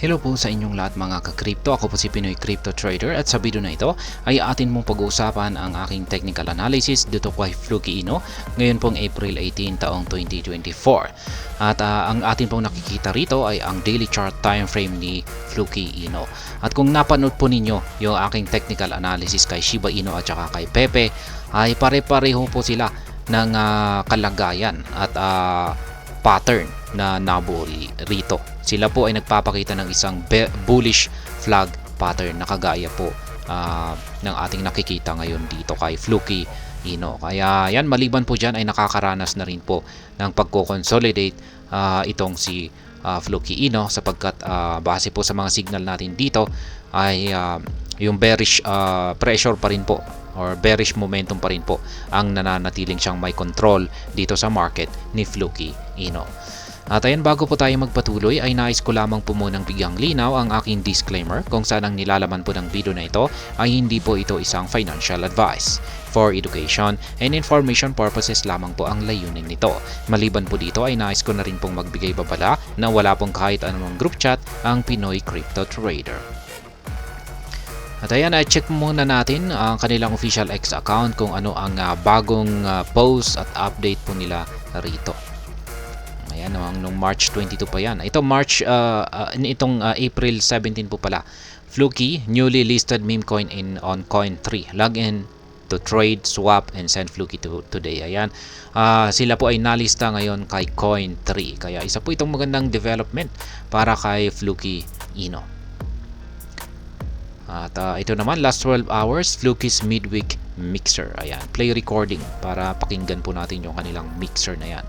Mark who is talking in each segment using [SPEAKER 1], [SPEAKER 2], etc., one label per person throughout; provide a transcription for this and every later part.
[SPEAKER 1] Hello po sa inyong lahat mga ka-crypto. Ako po si Pinoy Crypto Trader at sa video na ito ay atin mong pag-uusapan ang aking technical analysis dito kay Fluky Ino ngayon pong April 18 taong 2024. At ang atin pong nakikita rito ay ang daily chart time frame ni Fluky Ino. At kung napanood po ninyo yung aking technical analysis kay Shiba Inu at saka kay Pepe ay pare-pareho po sila ng kalagayan at pattern na nabuo rito. Sila po ay nagpapakita ng isang bullish flag pattern na kagaya po ng ating nakikita ngayon dito kay Fluky Ino. Kaya yan, maliban po dyan ay nakakaranas na rin po ng pagko-consolidate itong si Fluky Ino sapagkat base po sa mga signal natin dito ay yung bearish pressure pa rin po or bearish momentum pa rin po ang nananatiling siyang may control dito sa market ni Fluky Ino. At ayan, bago po tayo magpatuloy ay nais ko lamang po munang bigyang linaw ang aking disclaimer kung saan ang nilalaman po ng video na ito ay hindi po ito isang financial advice. For education and information purposes lamang po ang layunin nito. Maliban po dito ay nais ko na rin pong magbigay babala na wala pong kahit anumang group chat ang Pinoy Crypto Trader. At ayan, check muna natin ang kanilang official X account kung ano ang bagong post at update po nila rito. Ayan, nung March 22 pa yan. Ito itong April 17 po pala. Fluky, newly listed meme coin on Coin3. Log in to trade, swap, and send Fluky today. Ayan. Sila po ay nalista ngayon kay Coin3. Kaya isa po itong magandang development para kay Fluky Ino. At ito naman, last 12 hours, Fluky's midweek mixer. Ayan, play recording para pakinggan po natin yung kanilang mixer na yan.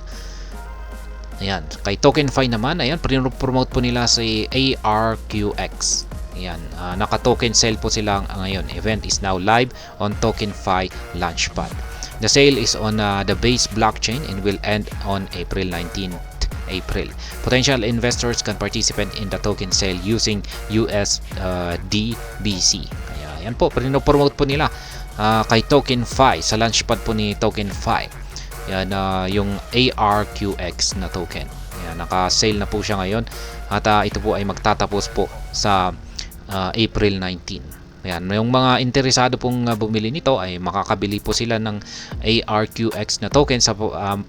[SPEAKER 1] Ayan, kay TokenFi naman, ayan, promote po nila si ARQX. Ayan, naka-token sale po sila ngayon. Event is now live on TokenFi Launchpad. The sale is on the base blockchain and will end on April 19th. Potential investors can participate in the token sale using USDBC. Kaya ayan po, promote po nila kay TokenFi sa Launchpad po ni TokenFi. Yan, yung ARQX na token. Yan, naka-sale na po siya ngayon at ito po ay magtatapos po sa April 19. Yan, yung mga interesado pong bumili nito ay makakabili po sila ng ARQX na token sa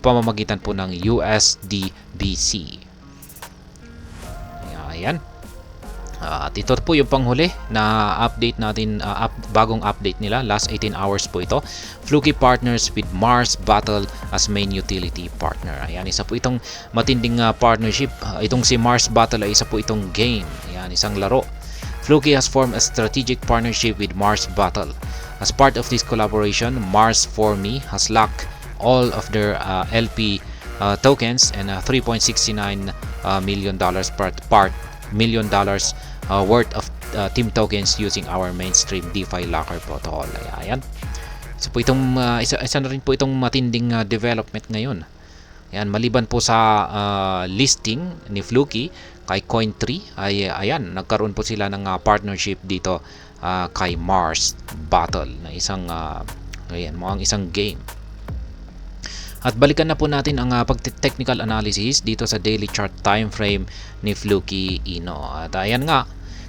[SPEAKER 1] pamamagitan po ng USDBC. Ayan. At ito po yung panghuli na update natin, bagong update nila, last 18 hours po ito. Fluky partners with Mars Battle as main utility partner. Ayan, isa po itong matinding partnership. Itong si Mars Battle ay isa po itong game. Ayan, isang laro. Fluky has formed a strategic partnership with Mars Battle. As part of this collaboration, Mars 4Me has locked all of their LP tokens and $3.69 million worth of team tokens using our mainstream DeFi locker protocol. Ayan. So po itong isa na rin po itong matinding development ngayon. Ayan, maliban po sa listing ni Fluky kay Coin3 ay ayan, nagkaroon po sila ng partnership dito kay Mars Battle na isang ayan, mukhang isang game. At balikan na po natin ang pag-technical analysis dito sa daily chart time frame ni Fluky Ino. At ayan nga,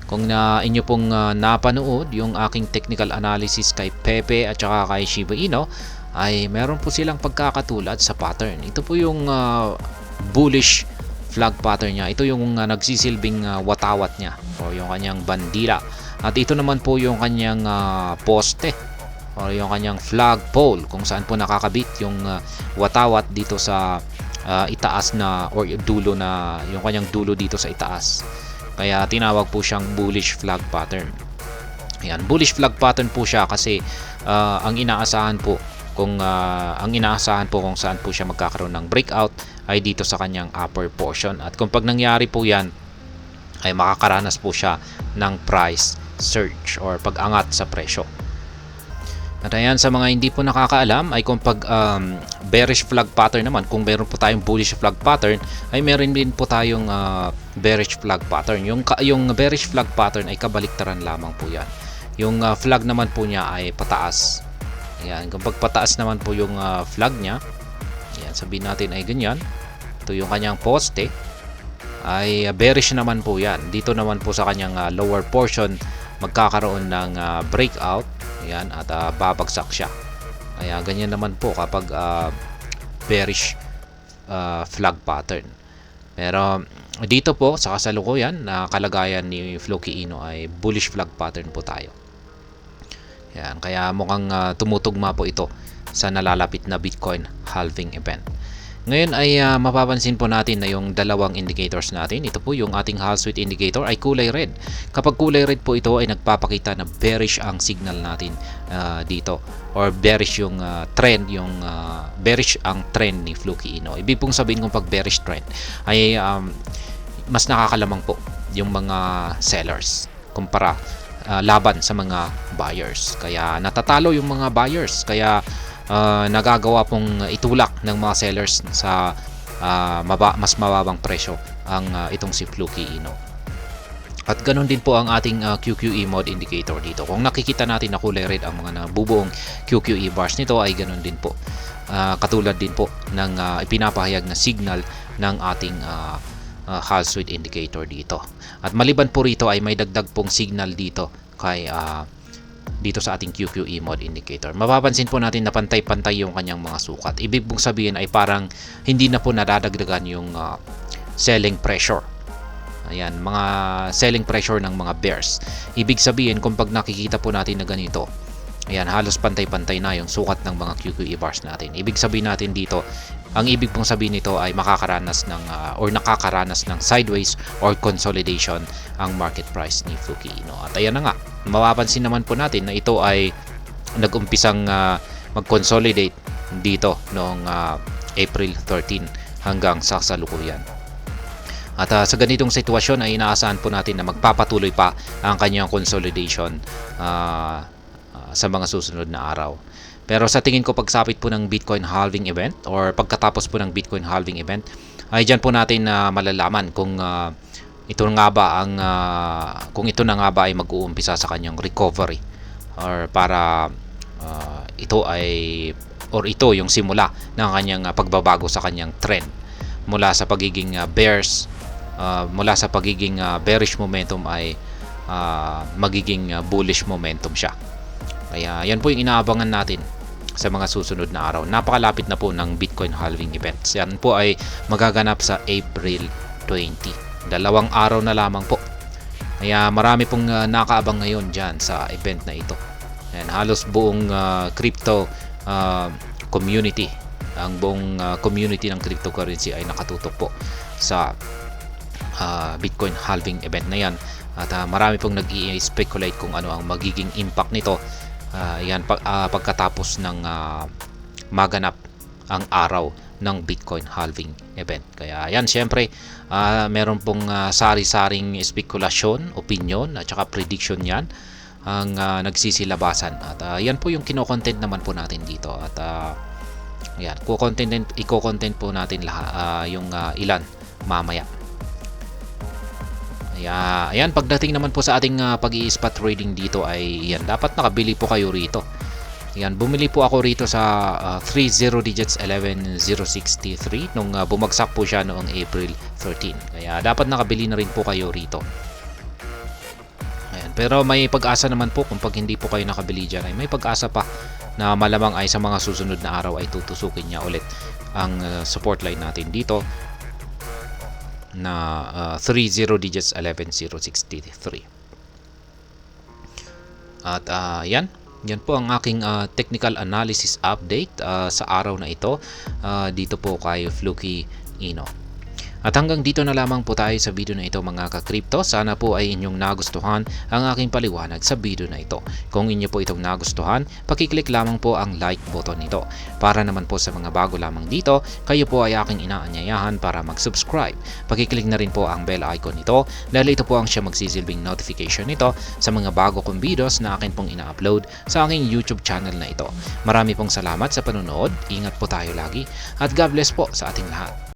[SPEAKER 1] kung inyo pong napanood yung aking technical analysis kay Pepe at saka kay Shiba Inu, ay meron po silang pagkakatulad sa pattern. Ito po yung bullish flag pattern niya. Ito yung nagsisilbing watawat niya o yung kanyang bandila. At ito naman po yung kanyang poste o yung kanyang flag pole kung saan po nakakabit yung watawat dito sa itaas na or dulo na yung kanyang dulo dito sa itaas. Kaya tinawag po siyang bullish flag pattern. Ayan, bullish flag pattern po siya kasi ang inaasahan po kung saan po siya magkakaroon ng breakout ay dito sa kanyang upper portion. At kung pag nangyari po yan ay makakaranas po siya ng price surge or pag-angat sa presyo. At ayan, sa mga hindi po nakakaalam ay kung pag bearish flag pattern naman, kung meron po tayong bullish flag pattern ay meron din po tayong bearish flag pattern. Yung bearish flag pattern ay kabaliktaran lamang po yan. Yung flag naman po niya ay pataas. Ayan, kung pagpataas naman po yung flag niya, ayan, sabihin natin ay ganyan. Ito yung kanyang poste. ay bearish naman po yan. Dito naman po sa kanyang lower portion magkakaroon ng breakout, ayan, at babagsak siya. Kaya ganyan naman po kapag bearish flag pattern. Pero dito po sa kasalukuyan na kalagayan ni Floki Ino ay bullish flag pattern po tayo. Yan, kaya mukhang tumutugma po ito sa nalalapit na Bitcoin halving event. Ngayon ay mapapansin po natin na yung dalawang indicators natin. Ito po yung ating Hall Street indicator ay kulay red. Kapag kulay red po ito ay nagpapakita na bearish ang signal natin dito, or bearish yung trend, yung bearish ang trend ni Floki Ino. Ibig pong sabihin kung pag bearish trend ay mas nakakalamang po yung mga sellers kumpara laban sa mga buyers. Kaya natatalo yung mga buyers. Kaya nagagawa pong itulak ng mga sellers sa mas mababang presyo ang itong si Floki Ino. At ganoon din po ang ating QQE mode indicator dito. Kung nakikita natin na kulay red ang mga nabubuong QQE bars nito ay ganoon din po. Katulad din po ng ipinapahayag na signal ng ating Hall Street indicator dito. At maliban po rito ay may dagdag pong signal dito kay dito sa ating QQE mode indicator. Mapapansin po natin na pantay-pantay yung kanyang mga sukat. Ibig pong sabihin ay parang hindi na po nadadagdagan yung selling pressure. Ayan, mga selling pressure ng mga bears. Ibig sabihin kung pag nakikita po natin na ganito, ayan, halos pantay-pantay na yung sukat ng mga QQE bars natin. Ibig sabihin natin dito, ang ibig pong sabihin nito ay makakaranas ng or nakakaranas ng sideways or consolidation ang market price ni Floki Ino. At ayan na nga, mapapansin naman po natin na ito ay nag-umpisang mag-consolidate dito noong April 13 hanggang sa kasalukuyan. At sa ganitong sitwasyon ay inaasahan po natin na magpapatuloy pa ang kanyang consolidation sa mga susunod na araw. Pero sa tingin ko pagsapit po ng Bitcoin halving event or pagkatapos po ng Bitcoin halving event ay dyan po natin malalaman kung ito na nga ba ay mag-uumpisa sa kanyang recovery, or para ito yung simula ng kanyang pagbabago sa kanyang trend mula sa pagiging bearish momentum ay magiging bullish momentum siya. Kaya yan po yung inaabangan natin sa mga susunod na araw. Napakalapit na po ng Bitcoin halving events. Yan po ay magaganap sa April 20. 2 araw na lamang po. Kaya marami pong nakaabang ngayon dyan sa event na ito. Yan, halos buong crypto community, ang buong community ng cryptocurrency ay nakatutok po sa Bitcoin halving event na yan. At marami pong nag-i-speculate kung ano ang magiging impact nito pagkatapos ng maganap ang araw ng Bitcoin halving event. Kaya yan, syempre meron pong sari-saring spekulasyon, opinion at saka prediction yan ang nagsisilabasan. At yan po yung kino-content naman po natin dito. At yan, i-content po natin yung ilan mamaya. Ayan, pagdating naman po sa ating pag-i-spot trading dito ay yan, dapat nakabili po kayo rito. Ayan, bumili po ako rito sa 30 digits 11063 nung bumagsak po siya noong April 13. Kaya dapat nakabili na rin po kayo rito. Ayan, pero may pag-asa naman po kung pag hindi po kayo nakabili dyan ay may pag-asa pa na malamang ay sa mga susunod na araw ay tutusukin niya ulit ang support line natin dito na 30 digits 11063. At yan po ang aking technical analysis update sa araw na ito dito po kay Floki Ino. At hanggang dito na lamang po tayo sa video na ito mga ka-crypto. Sana po ay inyong nagustuhan ang aking paliwanag sa video na ito. Kung inyo po itong nagustuhan, pakiclick lamang po ang like button nito. Para naman po sa mga bago lamang dito, kayo po ay aking inaanyayahan para mag-subscribe. Pakiclick na rin po ang bell icon nito dahil ito po ang siya magsisilbing notification nito sa mga bago kong videos na akin pong ina-upload sa aking YouTube channel na ito. Marami pong salamat sa panonood. Ingat po tayo lagi at God bless po sa ating lahat.